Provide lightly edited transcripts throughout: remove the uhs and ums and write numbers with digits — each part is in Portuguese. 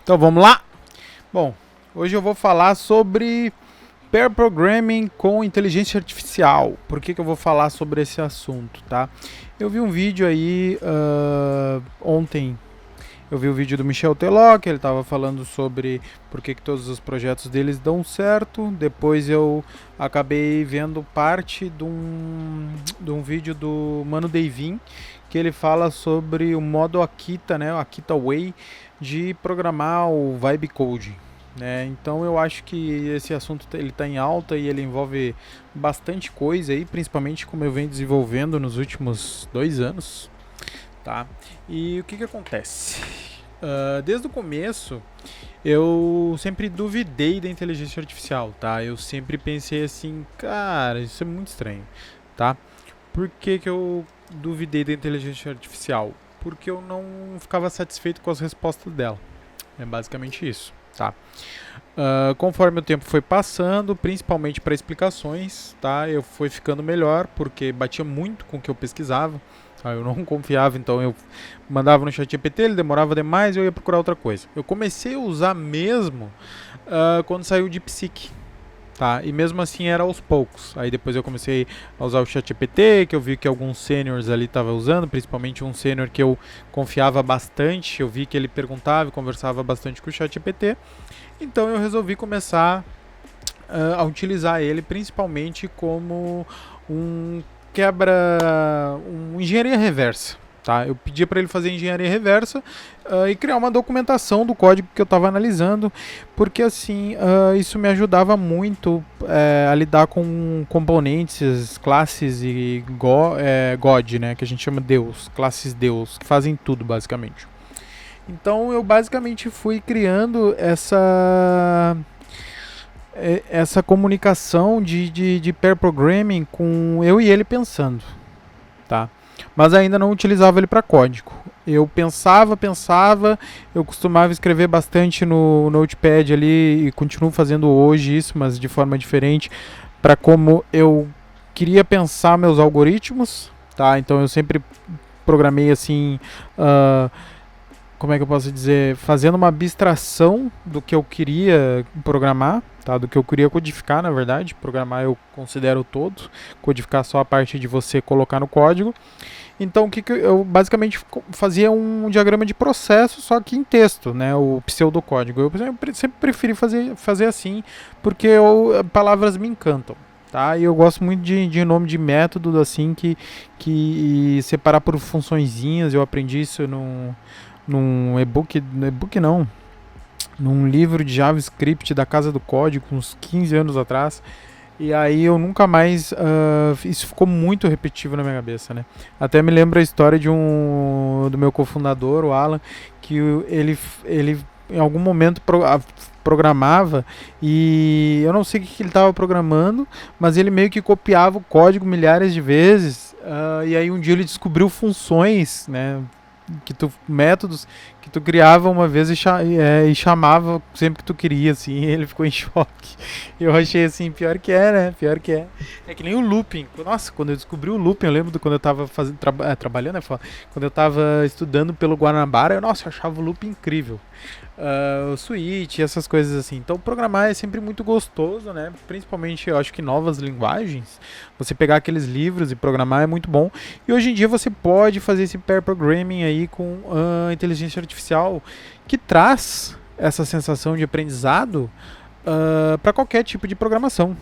Então vamos lá? Bom, hoje eu vou falar sobre pair programming com inteligência artificial. Por que eu vou falar sobre esse assunto, tá? Eu vi um vídeo aí ontem. Eu vi o vídeo do Michel Teló, que ele estava falando sobre por que todos os projetos deles dão certo. Depois eu acabei vendo parte de um vídeo do Mano Deivin, que ele fala sobre o modo Akita, né, o Akita Way, de programar o Vibe Coding. Né? Então eu acho que esse assunto ele está em alta e ele envolve bastante coisa aí, principalmente como eu venho desenvolvendo nos últimos 2 anos. Tá? E o que acontece? Desde o começo, eu sempre duvidei da inteligência artificial, tá? Eu sempre pensei assim, cara, isso é muito estranho, tá? Por que eu duvidei da inteligência artificial? Porque eu não ficava satisfeito com as respostas dela. É basicamente isso, tá? Conforme o tempo foi passando, principalmente para explicações, tá? Eu fui ficando melhor porque batia muito com o que eu pesquisava. Tá? Eu não confiava, então eu mandava no ChatGPT, ele demorava demais, eu ia procurar outra coisa. Eu comecei a usar mesmo quando saiu de DeepSeek. Tá, e mesmo assim era aos poucos. Aí depois eu comecei a usar o ChatGPT, que eu vi que alguns seniors ali estavam usando, principalmente um senior que eu confiava bastante. Eu vi que ele perguntava e conversava bastante com o ChatGPT. Então eu resolvi começar a utilizar ele principalmente como um engenharia reversa. Tá? Eu pedia para ele fazer engenharia reversa e criar uma documentação do código que eu estava analisando, porque assim isso me ajudava muito a lidar com componentes, classes e God, né, que a gente chama Deus, classes Deus, que fazem tudo basicamente. Então eu basicamente fui criando essa comunicação de pair programming com eu e ele pensando, tá? Mas ainda não utilizava ele para código. Eu pensava, eu costumava escrever bastante no Notepad ali e continuo fazendo hoje isso, mas de forma diferente, para como eu queria pensar meus algoritmos, tá? Então eu sempre programei assim, como é que eu posso dizer, fazendo uma abstração do que eu queria programar, tá? Do que eu queria codificar, na verdade. Programar eu considero todo, codificar só a parte de você colocar no código. Então o que eu basicamente fazia um diagrama de processo, só que em texto, né? O pseudocódigo. Eu sempre preferi fazer assim, porque palavras me encantam. Tá? E eu gosto muito de nome de método, assim, que separar por funçõezinhas. Eu aprendi isso num e-book não, num livro de JavaScript da Casa do Código, uns 15 anos atrás. E aí eu nunca mais. Isso ficou muito repetitivo na minha cabeça, né? Até me lembro a história do meu cofundador, o Alan, que ele em algum momento programava e eu não sei o que ele estava programando, mas ele meio que copiava o código milhares de vezes. E aí um dia ele descobriu funções, né? Métodos que tu criava uma vez e chamava sempre que tu queria, assim, e ele ficou em choque. Eu achei assim, pior que é, né? Pior que é. É que nem o looping. Nossa, quando eu descobri o looping, eu lembro de quando eu tava trabalhando, né? Quando eu tava estudando pelo Guanabara, eu achava o looping incrível. O Switch, essas coisas assim. Então programar é sempre muito gostoso, né? Principalmente eu acho que novas linguagens. Você pegar aqueles livros e programar é muito bom. E hoje em dia você pode fazer esse pair programming aí com a inteligência artificial, que traz essa sensação de aprendizado para qualquer tipo de programação.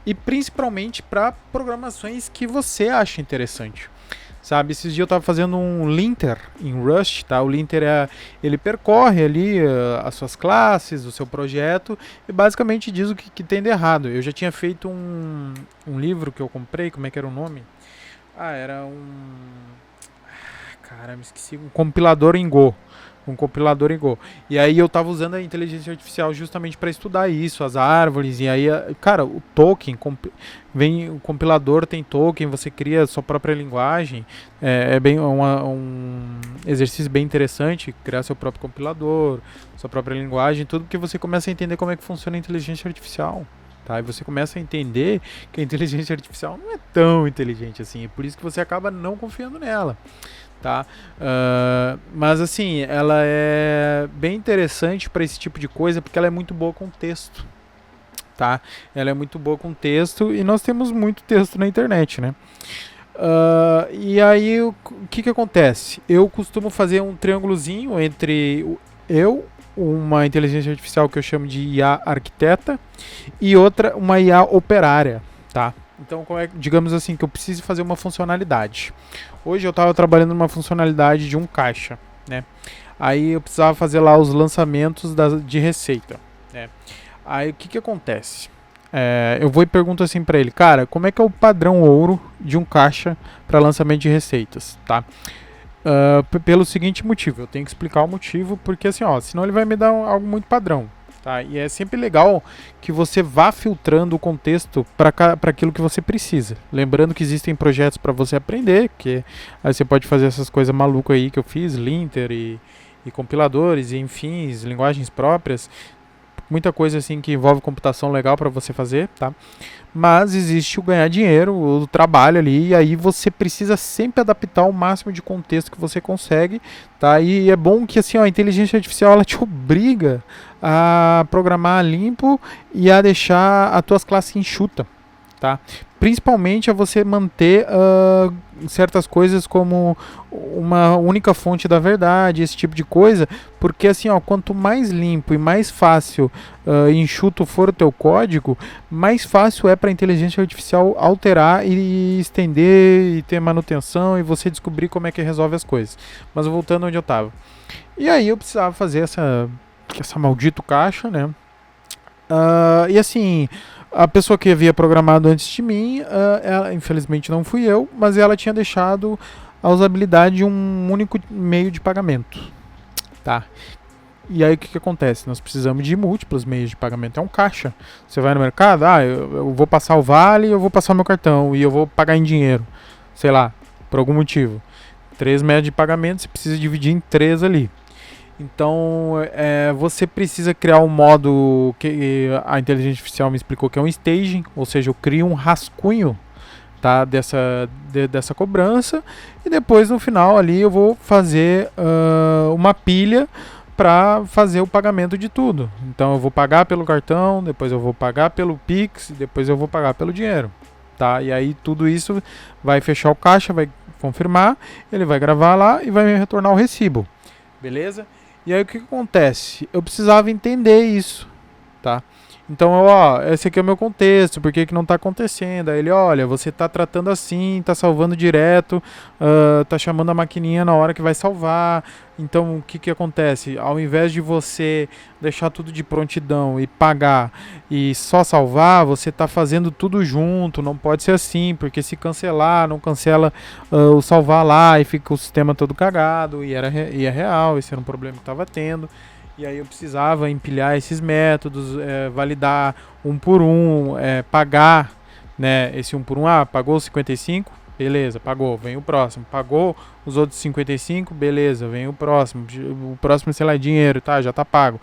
E principalmente para programações que você acha interessante. Sabe, esses dias eu estava fazendo um linter em Rust, tá? O linter ele percorre ali as suas classes, o seu projeto e basicamente diz o que tem de errado. Eu já tinha feito um livro que eu comprei, como é que era o nome? Era cara, me esqueci, um compilador em Go. Um compilador em Go. E aí eu tava usando a inteligência artificial justamente para estudar isso, as árvores, e aí, cara, o token, vem o compilador tem token, você cria a sua própria linguagem, é bem um exercício bem interessante, criar seu próprio compilador, sua própria linguagem, tudo porque você começa a entender como é que funciona a inteligência artificial. Tá? E você começa a entender que a inteligência artificial não é tão inteligente assim, é por isso que você acaba não confiando nela. tá? Mas assim, ela é bem interessante para esse tipo de coisa porque ela é muito boa com texto, tá? Ela é muito boa com texto e nós temos muito texto na internet, né? E aí o que acontece? Eu costumo fazer um triângulozinho entre uma inteligência artificial que eu chamo de IA arquiteta e outra, uma IA operária, tá? Então, digamos assim, que eu preciso fazer uma funcionalidade. Hoje eu estava trabalhando numa funcionalidade de um caixa, né? Aí eu precisava fazer lá os lançamentos de receita, né? Aí o que acontece? Eu vou e pergunto assim para ele, cara, como é que é o padrão ouro de um caixa para lançamento de receitas, tá? Pelo seguinte motivo, eu tenho que explicar o motivo, porque assim, ó, senão ele vai me dar algo muito padrão, tá? E é sempre legal que você vá filtrando o contexto para aquilo que você precisa. Lembrando que existem projetos para você aprender, que aí você pode fazer essas coisas malucas aí que eu fiz, linter e compiladores, e enfim, linguagens próprias. Muita coisa assim que envolve computação legal para você fazer, tá? Mas existe o ganhar dinheiro, o trabalho ali, e aí você precisa sempre adaptar o máximo de contexto que você consegue, tá? E é bom que assim, ó, a inteligência artificial ela te obriga a programar limpo e a deixar as tuas classes enxuta, tá? Principalmente a você manter certas coisas como uma única fonte da verdade, esse tipo de coisa, porque assim, ó, quanto mais limpo e mais fácil e enxuto for o teu código, mais fácil é para a inteligência artificial alterar e estender e ter manutenção e você descobrir como é que resolve as coisas. Mas voltando onde eu estava. E aí eu precisava fazer essa maldito caixa, né? E assim, a pessoa que havia programado antes de mim, ela, infelizmente não fui eu, mas ela tinha deixado a usabilidade de um único meio de pagamento, tá? E aí o que acontece? Nós precisamos de múltiplos meios de pagamento. É um caixa. Você vai no mercado, eu vou passar o vale, eu vou passar o meu cartão e eu vou pagar em dinheiro, sei lá, por algum motivo. 3 métodos de pagamento, você precisa dividir em 3 ali. Então, você precisa criar um modo que a inteligência artificial me explicou que é um staging, ou seja, eu crio um rascunho, tá, dessa cobrança e depois no final ali eu vou fazer uma pilha para fazer o pagamento de tudo. Então eu vou pagar pelo cartão, depois eu vou pagar pelo Pix, depois eu vou pagar pelo dinheiro, tá? E aí tudo isso vai fechar o caixa, vai confirmar, ele vai gravar lá e vai me retornar o recibo, beleza? E aí o que acontece? Eu precisava entender isso, tá? Então, esse aqui é o meu contexto, por que não está acontecendo? Aí ele, olha, você está tratando assim, está salvando direto, está chamando a maquininha na hora que vai salvar. Então, o que acontece? Ao invés de você deixar tudo de prontidão e pagar e só salvar, você está fazendo tudo junto, não pode ser assim, porque se cancelar, não cancela o salvar lá e fica o sistema todo cagado, e é real, esse era um problema que estava tendo. E aí eu precisava empilhar esses métodos, validar um por um, pagar, né, esse um por um. Pagou os 55? Beleza, pagou, vem o próximo. Pagou os outros 55? Beleza, vem o próximo. O próximo, sei lá, é dinheiro, tá, já tá pago.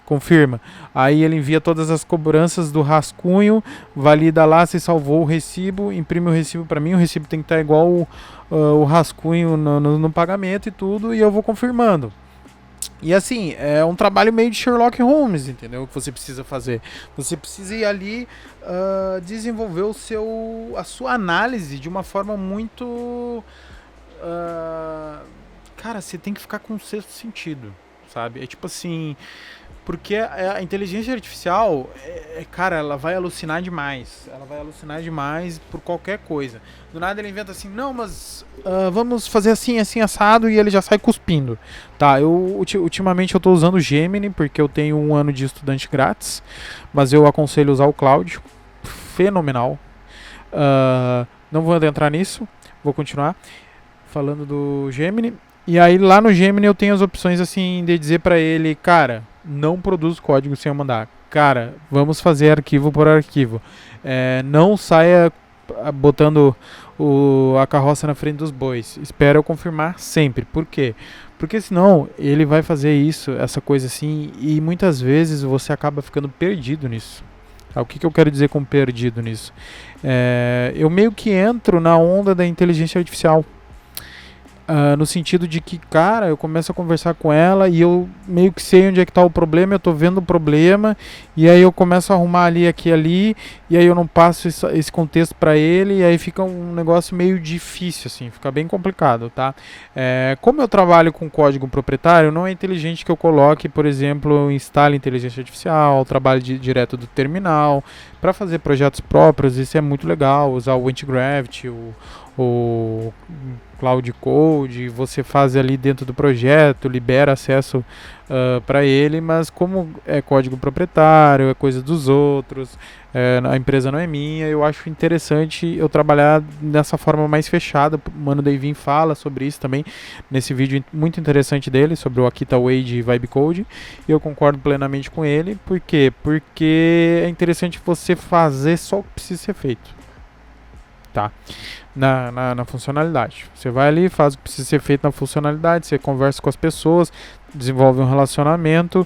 Confirma. Aí ele envia todas as cobranças do rascunho, valida lá se salvou o recibo, imprime o recibo para mim. O recibo tem que estar igual o rascunho no pagamento e tudo, e eu vou confirmando. E assim, é um trabalho meio de Sherlock Holmes, entendeu? Que você precisa fazer. Você precisa ir ali desenvolver a sua análise de uma forma muito... cara, você tem que ficar com um sexto sentido, sabe? É tipo assim... Porque a inteligência artificial, cara, ela vai alucinar demais. Ela vai alucinar demais por qualquer coisa. Do nada ele inventa assim, não, mas vamos fazer assim, assim, assado, e ele já sai cuspindo. Tá, ultimamente eu tô usando o Gemini, porque eu tenho 1 ano de estudante grátis, mas eu aconselho usar o Cloud. Fenomenal. Não vou adentrar nisso, vou continuar falando do Gemini. E aí lá no Gemini eu tenho as opções assim de dizer pra ele, cara, não produz código sem eu mandar. Cara, vamos fazer arquivo por arquivo. Não saia botando a carroça na frente dos bois. Espera eu confirmar sempre. Por quê? Porque senão ele vai fazer isso, essa coisa assim, e muitas vezes você acaba ficando perdido nisso. O que eu quero dizer com perdido nisso? Eu meio que entro na onda da inteligência artificial. No sentido de que, cara, eu começo a conversar com ela e eu meio que sei onde é que tá o problema, eu tô vendo o problema, e aí eu começo a arrumar ali, aqui e ali, e aí eu não passo esse contexto para ele, e aí fica um negócio meio difícil, assim, fica bem complicado, tá? Como eu trabalho com código proprietário, não é inteligente que eu coloque, por exemplo, eu instale inteligência artificial, trabalho direto do terminal, para fazer projetos próprios. Isso é muito legal, usar o Antigravity, o Cloud Code, você faz ali dentro do projeto, libera acesso para ele, mas como é código proprietário, é coisa dos outros, a empresa não é minha, eu acho interessante eu trabalhar dessa forma mais fechada. O Mano Davin fala sobre isso também nesse vídeo muito interessante dele, sobre o Akita Wade e Vibe Code, e eu concordo plenamente com ele. Por quê? Porque é interessante você fazer só o que precisa ser feito, tá? Na funcionalidade. Você vai ali, faz o que precisa ser feito na funcionalidade, você conversa com as pessoas, desenvolve um relacionamento,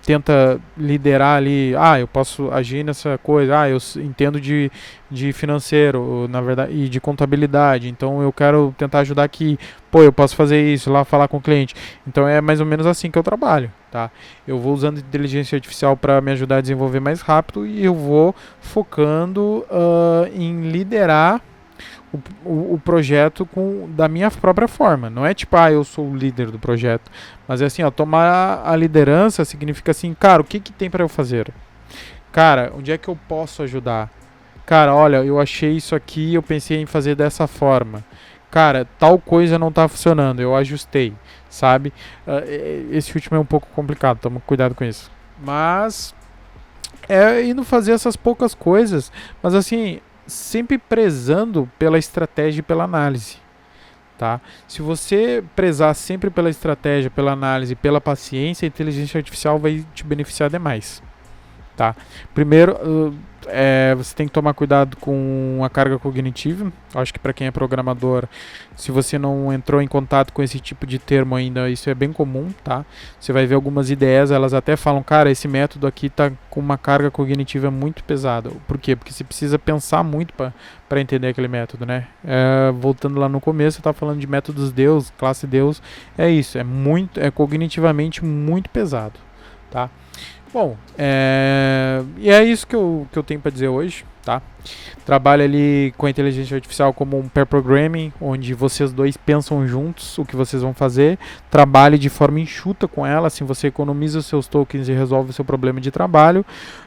tenta liderar ali, eu posso agir nessa coisa, eu entendo de financeiro, na verdade, e de contabilidade, então eu quero tentar ajudar aqui, eu posso fazer isso, lá falar com o cliente. Então é mais ou menos assim que eu trabalho, tá? Eu vou usando inteligência artificial para me ajudar a desenvolver mais rápido, e eu vou focando em liderar o projeto da minha própria forma. Não é tipo, eu sou o líder do projeto. Mas é assim, tomar a liderança significa assim, cara, o que tem para eu fazer? Cara, onde é que eu posso ajudar? Cara, olha, eu achei isso aqui, eu pensei em fazer dessa forma. Cara, tal coisa não tá funcionando, eu ajustei, sabe? Esse último é um pouco complicado, toma cuidado com isso. Mas é indo fazer essas poucas coisas, mas assim, sempre prezando pela estratégia e pela análise, tá? Se você prezar sempre pela estratégia, pela análise, pela paciência, a inteligência artificial vai te beneficiar demais, tá? Primeiro, você tem que tomar cuidado com a carga cognitiva. Acho que para quem é programador, se você não entrou em contato com esse tipo de termo ainda, isso é bem comum, tá? Você vai ver algumas ideias, elas até falam, cara, esse método aqui tá com uma carga cognitiva muito pesada. Por quê? Porque você precisa pensar muito para entender aquele método, né? Voltando lá no começo, eu estava falando de métodos Deus, classe Deus, é isso, é cognitivamente muito pesado, tá? Bom, e é isso que eu tenho para dizer hoje, tá? Trabalho ali com a inteligência artificial como um pair programming, onde vocês dois pensam juntos o que vocês vão fazer, trabalhe de forma enxuta com ela, assim você economiza os seus tokens e resolve o seu problema de trabalho.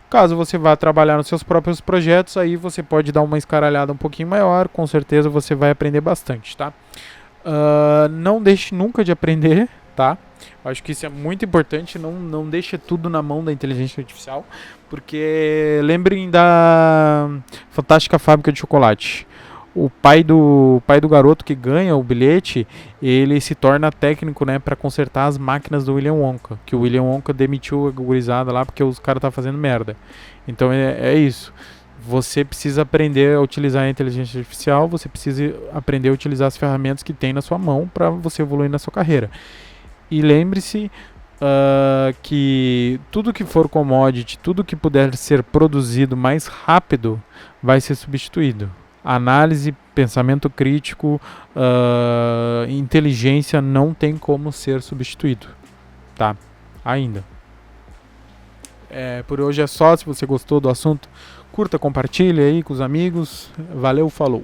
Caso você vá trabalhar nos seus próprios projetos, aí você pode dar uma escaralhada um pouquinho maior, com certeza você vai aprender bastante, tá? Não deixe nunca de aprender, tá? Acho que isso é muito importante, não deixe tudo na mão da inteligência artificial, porque lembrem da Fantástica Fábrica de Chocolate. O pai do garoto que ganha o bilhete, ele se torna técnico, né, para consertar as máquinas do William Wonka, que o William Wonka demitiu a gurizada lá porque os caras tá fazendo merda. Então é isso. Você precisa aprender a utilizar a inteligência artificial, você precisa aprender a utilizar as ferramentas que tem na sua mão para você evoluir na sua carreira. E lembre-se que tudo que for commodity, tudo que puder ser produzido mais rápido, vai ser substituído. Análise, pensamento crítico, inteligência não tem como ser substituído, tá? Ainda. Por hoje é só. Se você gostou do assunto, curta, compartilhe aí com os amigos. Valeu, falou!